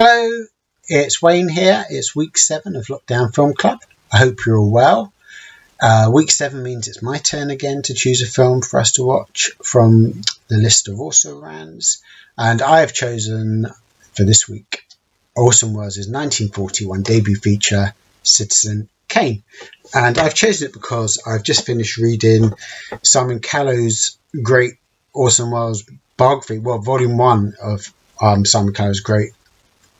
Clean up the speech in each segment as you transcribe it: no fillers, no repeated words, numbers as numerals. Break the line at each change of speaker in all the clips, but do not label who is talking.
Hello, it's Wayne here. It's week 7 of Lockdown Film Club. I hope you're all well. Week 7 means it's my turn again to choose a film for us to watch from the list of also rans. And I have chosen for this week Orson Welles' 1941 debut feature, Citizen Kane. And I've chosen it because I've just finished reading Simon Callow's great Orson Welles biography, volume 1 of Simon Callow's great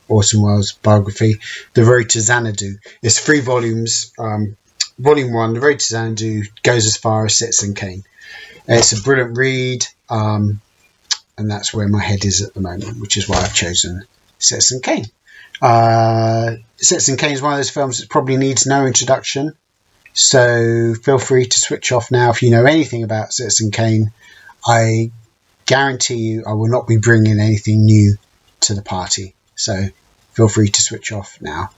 Orson Welles biography, The Road to Xanadu. It's 3 volumes. Volume 1, The Road to Xanadu, goes as far as Citizen Kane. It's a brilliant read, and that's where my head is at the moment, which is why I've chosen Citizen Kane. Citizen Kane is one of those films that probably needs no introduction, so feel free to switch off now if you know anything about Citizen Kane. I guarantee you I will not be bringing anything new to the party. So feel free to switch off now.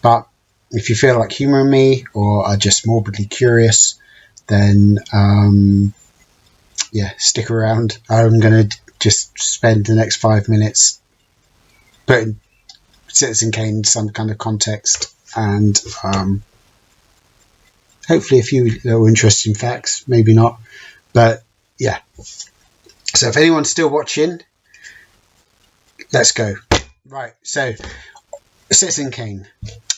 But if you feel like humouring me or are just morbidly curious, then stick around. I'm going to just spend the next 5 minutes putting Citizen Kane in some kind of context and hopefully a few little interesting facts, maybe not. But yeah. So if anyone's still watching, let's go. Right, so Citizen Kane.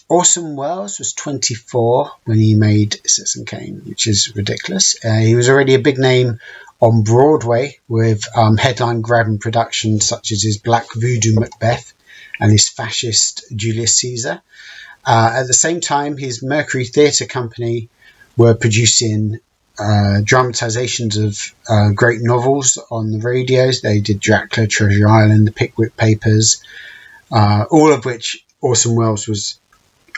Orson Welles was 24 when he made Citizen Kane, which is ridiculous. He was already a big name on Broadway with headline-grabbing productions such as his Black Voodoo Macbeth and his fascist Julius Caesar. At the same time, his Mercury Theatre Company were producing dramatizations of great novels on the radios. They did Dracula, Treasure Island, The Pickwick Papers, all of which Orson Welles was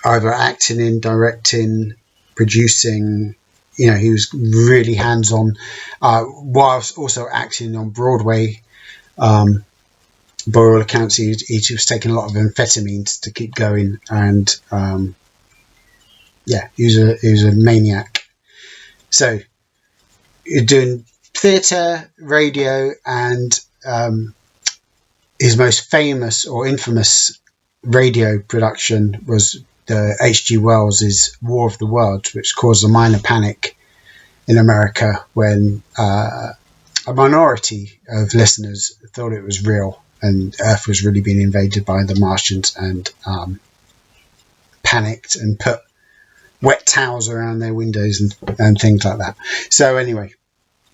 either acting in, directing, producing. You know, he was really hands-on, whilst also acting on Broadway. By all accounts, he was taking a lot of amphetamines to keep going, and he was a maniac. So you're doing theatre, radio, and his most famous or infamous radio production was the H.G. Wells' War of the Worlds, which caused a minor panic in America when a minority of listeners thought it was real and Earth was really being invaded by the Martians, and panicked and put wet towels around their windows and things like that. So anyway,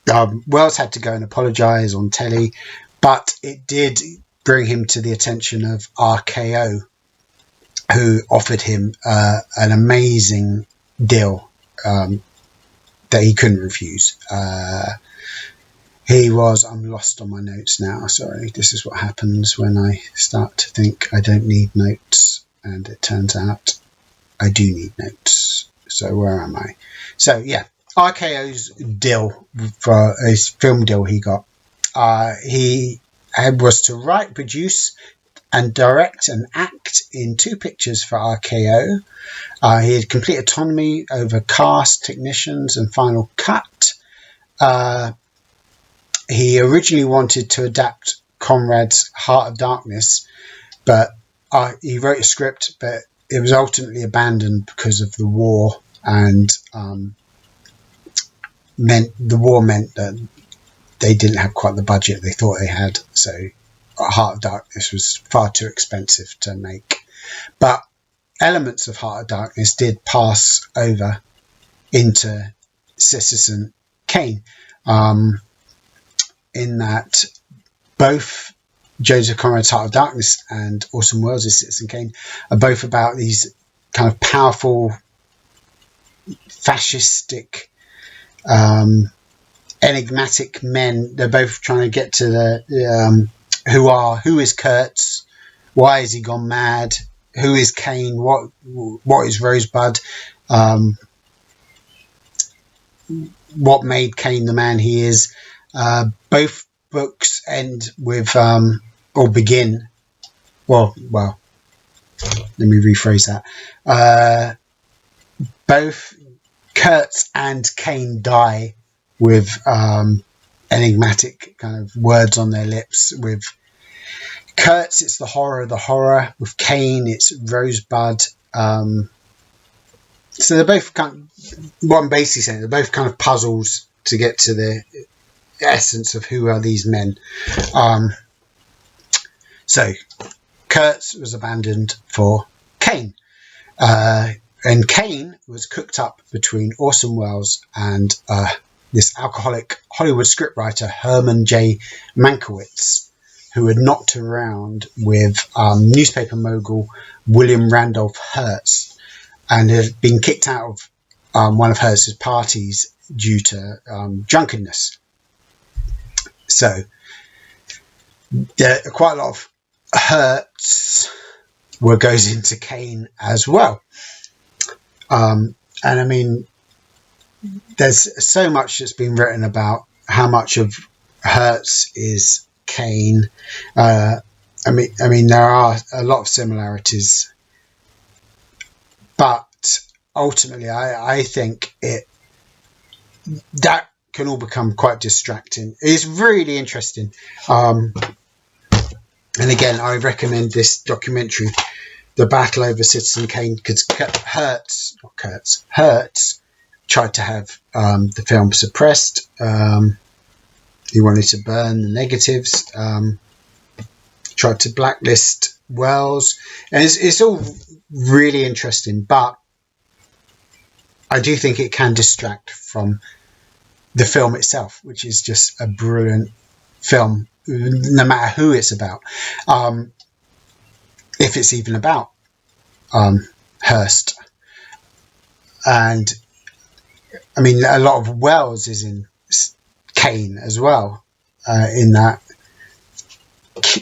Wells had to go and apologise on telly, but it did bring him to the attention of RKO, who offered him an amazing deal that he couldn't refuse. I'm lost on my notes now, sorry. This is what happens when I start to think I don't need notes, and it turns out I do need notes. So where am I? So yeah, RKO's deal, for his film deal he got, he was to write, produce and direct and act in 2 pictures for RKO. He had complete autonomy over cast, technicians and final cut. He originally wanted to adapt Conrad's Heart of Darkness, but he wrote a script, but it was ultimately abandoned because of the war, and meant that they didn't have quite the budget they thought they had, so Heart of Darkness was far too expensive to make. But elements of Heart of Darkness did pass over into Citizen Kane, in that both Joseph Conrad's Heart of Darkness and Orson Welles' Citizen Kane are both about these kind of powerful, fascistic, enigmatic men. They're both trying to get to the who is Kurtz, why has he gone mad, who is Kane, what is Rosebud, what made Kane the man he is. Both books end with or begin, let me rephrase that, both Kurtz and Kane die with enigmatic kind of words on their lips, with Kurtz, it's the horror of the horror. With Kane, it's Rosebud. So they're both what I'm basically saying, they're both kind of puzzles to get to the essence of who are these men. So Kurtz was abandoned for Kane. And Kane was cooked up between Orson Welles and this alcoholic Hollywood scriptwriter, Herman J. Mankiewicz, who had knocked around with newspaper mogul William Randolph Hearst and had been kicked out of one of Hearst's parties due to drunkenness. So there are quite a lot of Hearst goes into Kane as well. And I mean, there's so much that's been written about how much of Hertz is Kane. I mean, there are a lot of similarities, but ultimately, I think that can all become quite distracting. It's really interesting, and again, I recommend this documentary, The Battle Over Citizen Kane, because Hertz tried to have the film suppressed. He wanted to burn the negatives, tried to blacklist Welles, and it's all really interesting, but I do think it can distract from the film itself, which is just a brilliant film, no matter who it's about. If it's even about Hearst. And I mean, a lot of Welles is in Kane as well, in that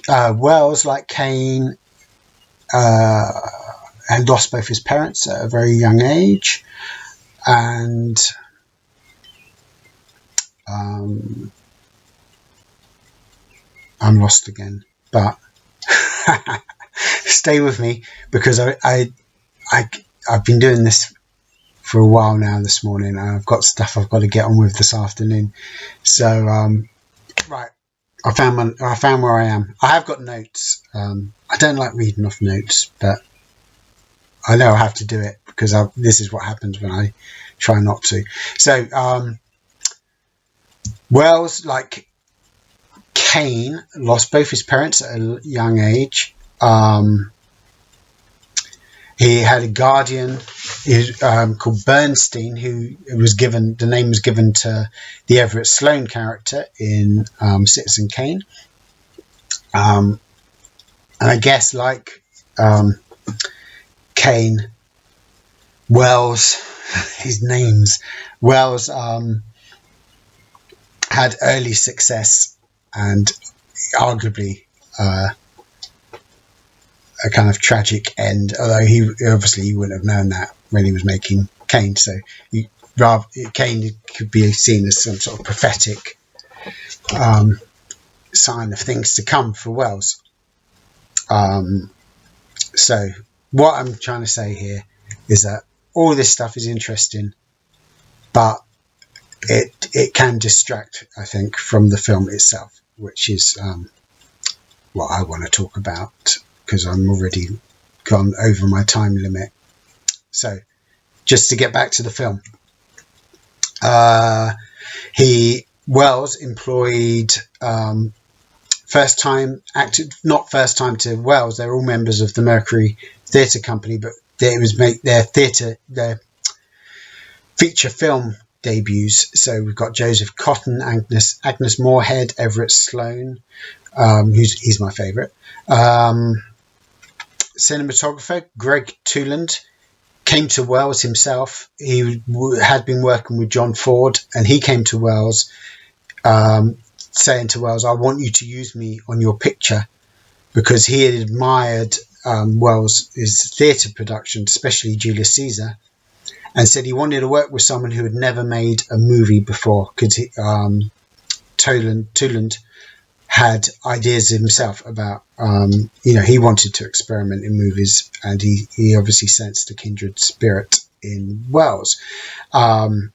Welles, like Kane, had lost both his parents at a very young age, and I'm lost again, but stay with me, because I've been doing this for a while now this morning, and I've got stuff I've got to get on with this afternoon. So right, I found where I am. I have got notes. I don't like reading off notes, but I know I have to do it because this is what happens when I try not to. So Welles, like Kane, lost both his parents at a young age. He had a guardian called Bernstein, who was given, the name was given to the Everett Sloane character in Citizen Kane. And I guess, like Kane, Welles, his names, Welles had early success and arguably a kind of tragic end, although he wouldn't have known that when he was making Kane. So Kane could be seen as some sort of prophetic sign of things to come for Welles. So what I'm trying to say here is that all this stuff is interesting, but it can distract, I think, from the film itself, which is what I want to talk about, because I'm already gone over my time limit. So just to get back to the film, Welles employed first time to Welles. They're all members of the Mercury Theatre Company, but it was their feature film debuts. So we've got Joseph Cotton, Agnes Moorehead, Everett Sloane, he's my favourite. Cinematographer Greg Toland came to Welles himself. He had been working with John Ford, and he came to Welles saying to Welles, I want you to use me on your picture, because he had admired Welles' theatre production, especially Julius Caesar, and said he wanted to work with someone who had never made a movie before, because Toland had ideas himself about, he wanted to experiment in movies, and he obviously sensed a kindred spirit in Welles. And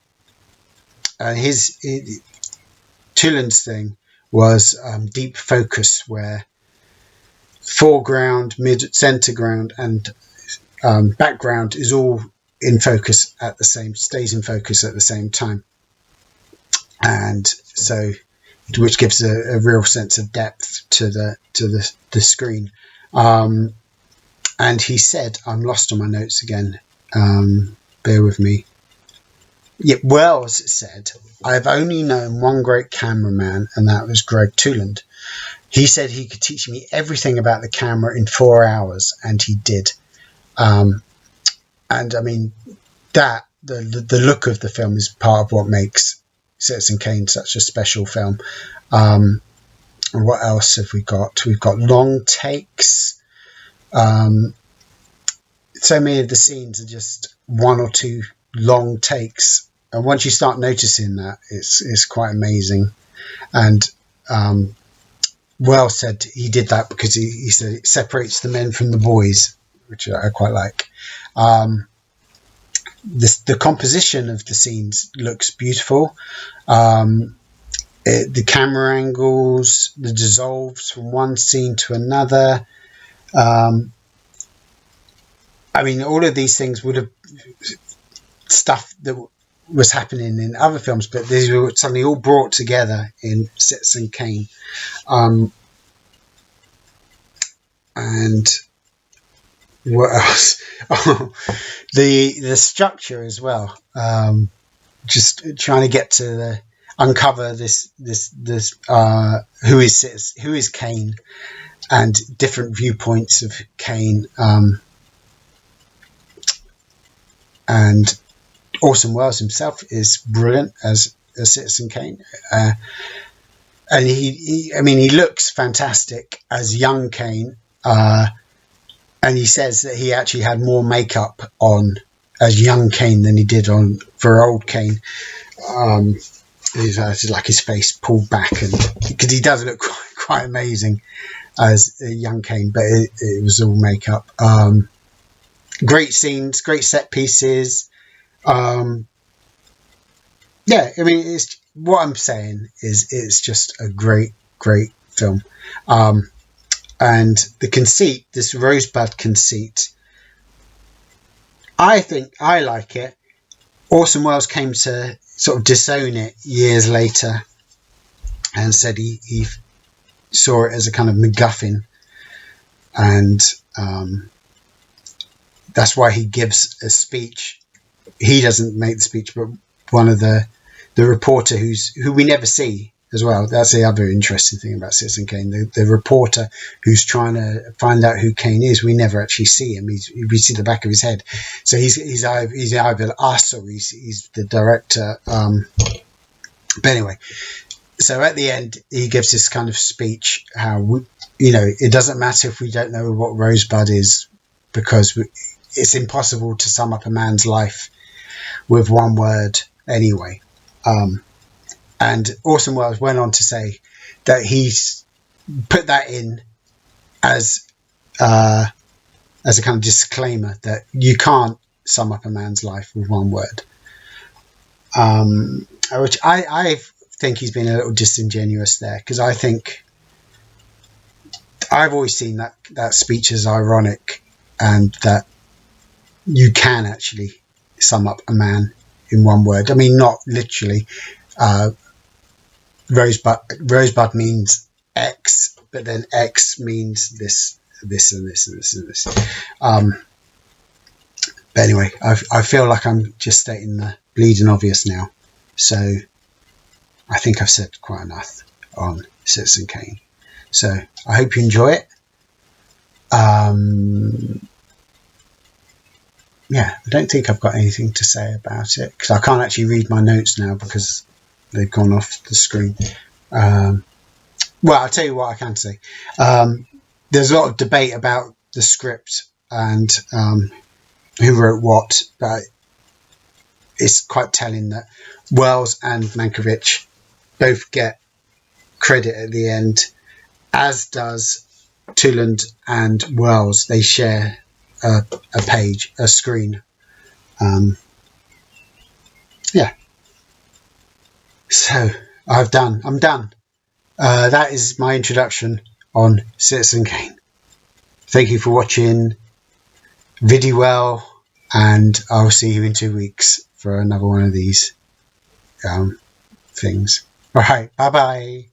Toland's thing was deep focus, where foreground, center ground, and background is all in focus at the same, stays in focus at the same time, and so which gives a real sense of depth to the screen. And he said, I'm lost on my notes again. Bear with me. Yeah, Wells said, I've only known one great cameraman, and that was Greg Touland. He said he could teach me everything about the camera in 4 hours, and he did. And I mean, that the look of the film is part of what makes Citizen Kane such a special film. What else have we got? We've got long takes. So many of the scenes are just 1 or 2 long takes, and once you start noticing that, it's quite amazing. And Wells said he did that because he said it separates the men from the boys, which I quite like. The composition of the scenes looks beautiful. The camera angles, the dissolves from one scene to another. I mean, all of these things would have stuff that was happening in other films, but these were suddenly all brought together in Citizen Kane. And what else? Oh, the structure as well. Just trying to get to uncover this who is Kane, and different viewpoints of Kane. And Orson Welles himself is brilliant as Citizen Kane, and he looks fantastic as young Kane, and he says that he actually had more makeup on as young Kane than he did on for old Kane. He's like his face pulled back, and because he does look quite amazing as a young Kane, but it was all makeup. Great scenes, great set pieces. Yeah, I mean, it's what I'm saying is it's just a great film. And the conceit, this Rosebud conceit, I think I like it. Orson Welles came to sort of disown it years later and said he saw it as a kind of MacGuffin, and that's why he gives a speech. He doesn't make the speech, but one of the reporter who we never see as well. That's the other interesting thing about Citizen Kane. The reporter who's trying to find out who Kane is, we never actually see him. We see the back of his head. So he's either us or he's the director. But anyway, so at the end he gives this kind of speech how it doesn't matter if we don't know what Rosebud is, because it's impossible to sum up a man's life with one word anyway. And Orson Welles went on to say that he's put that in as a kind of disclaimer that you can't sum up a man's life with one word. Which I think he's been a little disingenuous there, because I think I've always seen that speech as ironic, and that you can actually sum up a man in one word. I mean, not literally. Rosebud means X, but then X means this and this and this and this. But anyway, I feel like I'm just stating the bleeding obvious now. So I think I've said quite enough on Citizen Kane. So I hope you enjoy it. Yeah, I don't think I've got anything to say about it, because I can't actually read my notes now because they've gone off the screen. Well, I'll tell you what I can say. There's a lot of debate about the script and who wrote what, but it's quite telling that Wells and Mankiewicz both get credit at the end, as does Touland and Wells. They share a page, a screen. Yeah. So I'm done. That is my introduction on Citizen Kane. Thank you for watching. Viddy well, and I'll see you in 2 weeks for another one of these things. All right, bye bye.